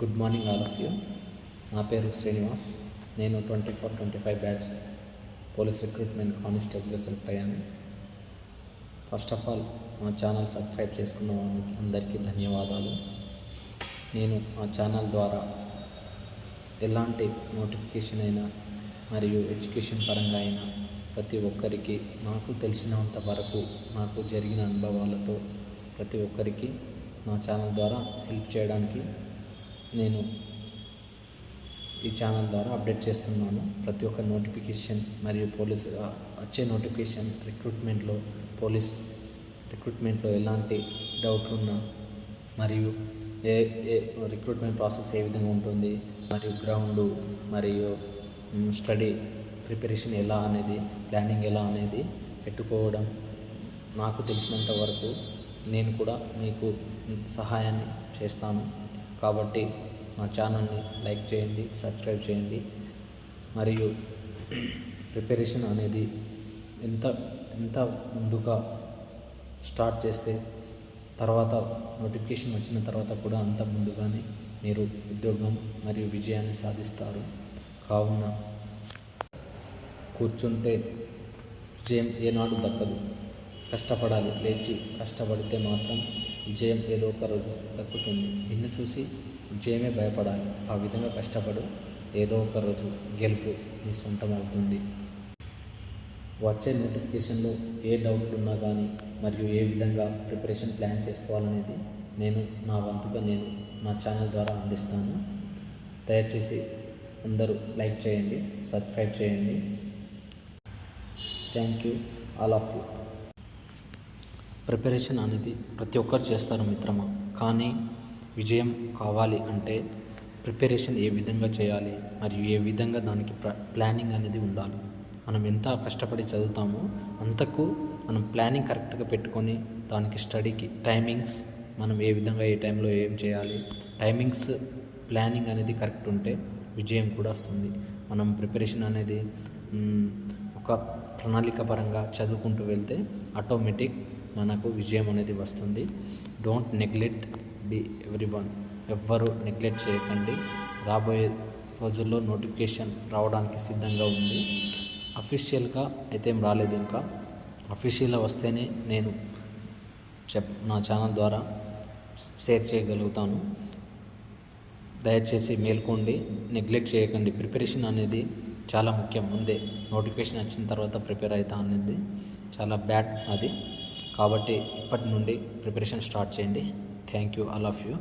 Good morning all of you. నా పేరు శ్రీనివాస్. నేను 24-25 batch police recruitment constable select అయ్యాను. ఫస్ట్ ఆఫ్ ఆల్ మా ఛానల్ సబ్స్క్రైబ్ చేసుకున్న వాళ్ళకి అందరికీ ధన్యవాదాలు. నేను మా ఛానల్ ద్వారా ఎలాంటి నోటిఫికేషన్ అయినా మరియు ఎడ్యుకేషన్ పరంగా అయినా ప్రతి ఒక్కరికి నాకు తెలిసినంత వరకు నాకు జరిగిన అనుభవాలతో ప్రతి ఒక్కరికి నా ఛానల్ ద్వారా హెల్ప్ చేయడానికి నేను ఈ ఛానల్ ద్వారా అప్డేట్ చేస్తున్నాను. ప్రతి ఒక్క నోటిఫికేషన్ మరియు పోలీస్ వచ్చే నోటిఫికేషన్ పోలీస్ రిక్రూట్మెంట్లో ఎలాంటి డౌట్లు ఉన్నా మరియు ఏ రిక్రూట్మెంట్ ప్రాసెస్ ఏ విధంగా ఉంటుంది మరియు గ్రౌండ్ మరియు స్టడీ ప్రిపరేషన్ ఎలా అనేది ప్లానింగ్ ఎలా అనేది పెట్టుకోవడం నాకు తెలిసినంత వరకు నేను కూడా మీకు సహాయాన్ని చేస్తాను. కాబట్టి నా ఛానల్ని లైక్ చేయండి, సబ్స్క్రైబ్ చేయండి. మరియు ప్రిపరేషన్ అనేది ఎంత ముందుగా స్టార్ట్ చేస్తే తర్వాత నోటిఫికేషన్ వచ్చిన తర్వాత కూడా అంత ముందుగానే మీరు ఉద్యోగం మరియు విజయాన్ని సాధిస్తారు. కావున కూర్చుంటే విజయం ఏనాడు దక్కదు. కష్టపడాలి, లేచి కష్టపడితే మాత్రం విజయం ఏదో ఒక రోజు దక్కుతుంది. నిన్ను చూసి విజయమే భయపడాలి. ఆ విధంగా కష్టపడు, ఏదో ఒక రోజు గెలుపు నీ సొంతం అవుతుంది. వచ్చే నోటిఫికేషన్లో ఏ డౌట్లు ఉన్నా కానీ మరియు ఏ విధంగా ప్రిపరేషన్ ప్లాన్ చేసుకోవాలనేది నేను నా వంతుగా నేను నా ఛానల్ ద్వారా అందిస్తాను. దయచేసి అందరూ లైక్ చేయండి, సబ్స్క్రైబ్ చేయండి. Thank you all of you. Preparation అనేది ప్రతి ఒక్కరు చేస్తారు మిత్రమా. కానీ విజయం కావాలి అంటే ప్రిపరేషన్ ఏ విధంగా చేయాలి మరియు ఏ విధంగా దానికి ప్లానింగ్ అనేది ఉండాలి. మనం ఎంత కష్టపడి చదువుతామో అంతకు మనం ప్లానింగ్ కరెక్ట్గా పెట్టుకొని దానికి స్టడీకి టైమింగ్స్ మనం ఏ విధంగా ఏ టైంలో ఏం చేయాలి టైమింగ్స్ ప్లానింగ్ అనేది కరెక్ట్ ఉంటే విజయం కూడా వస్తుంది. మనం ప్రిపరేషన్ అనేది ఒక ప్రణాళిక పరంగా చదువుకుంటూ వెళ్తే ఆటోమేటిక్ మనకు విజయం అనేది వస్తుంది. Don't neglect be everyone. ఎవ్వరూ నెగ్లెక్ట్ చేయకండి. రాబోయే రోజుల్లో నోటిఫికేషన్ రావడానికి సిద్ధంగా ఉంది. అఫీషియల్గా అయితే ఏం రాలేదు ఇంకా. అఫీషియల్గా వస్తేనే నేను నా ఛానల్ ద్వారా షేర్ చేయగలుగుతాను. దయచేసి మేల్కోండి, నెగ్లెక్ట్ చేయకండి. ప్రిపరేషన్ అనేది చాలా ముఖ్యం. ముందే నోటిఫికేషన్ వచ్చిన తర్వాత ప్రిపేర్ అవుతా అనేది చాలా బ్యాడ్ అది. కాబట్టి ఇప్పటి నుండి ప్రిపరేషన్ స్టార్ట్ చేయండి. Thank you all of you.